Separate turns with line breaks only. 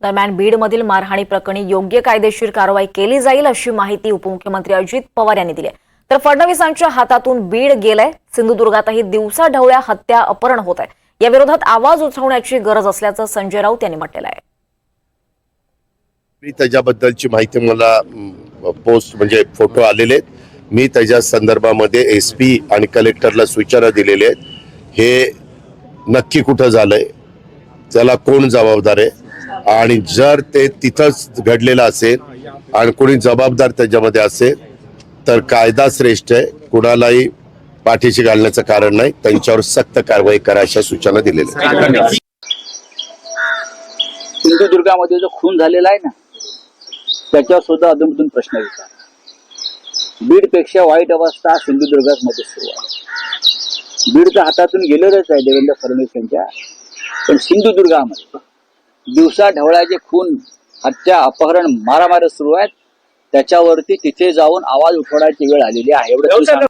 दरम्यान बीडमधील मारहाणी प्रकरणी योग्य कायदेशीर कारवाई केली जाईल अशी माहिती उपमुख्यमंत्री अजित पवार यांनी दिली आहे। तर फडणवीसांच्या हातातून बीड गेलंय। सिंधुदुर्गातही दिवसाढवळ्या हत्या अपहरण होत आहे। या विरोधात आवाज उठवण्याची गरज असल्याचं संजय राऊत यांनी म्हटलेलं आहे।
त्याच्याबद्दलची माहिती मला पोस्ट म्हणजे फोटो आलेले आहेत। मी त्याच्या संदर्भामध्ये एसपी आणि कलेक्टरला सूचना दिलेल्या आहेत। हे नक्की कुठं झालंय, त्याला कोण जबाबदार आहे, आणि जर ते तिथंच घडलेलं असेल आणि कोणी जबाबदार त्याच्यामध्ये असेल तर कायदा श्रेष्ठ आहे, कुणालाही पाठीशी घालण्याचं कारण नाही, त्यांच्यावर सक्त कारवाई करा अशा सूचना दिलेल्या आहेत।
सिंधुदुर्गामध्ये जो खून झालेला आहे ना, त्याच्यावर सुद्धा अधूनमधून प्रश्न येतात। बीडपेक्षा वाईट अवस्था सिंधुदुर्गामध्ये सुरू आहे। बीड तर हातातून गेलेलंच आहे देवेंद्र फडणवीस यांच्या, पण सिंधुदुर्गामध्ये दिवसा ढवळ्याचे खून, हत्या, अपहरण, मारामारी सुरू आहेत। त्याच्यावरती तिथे जाऊन आवाज उठवण्याची वेळ आलेली आहे। एवढं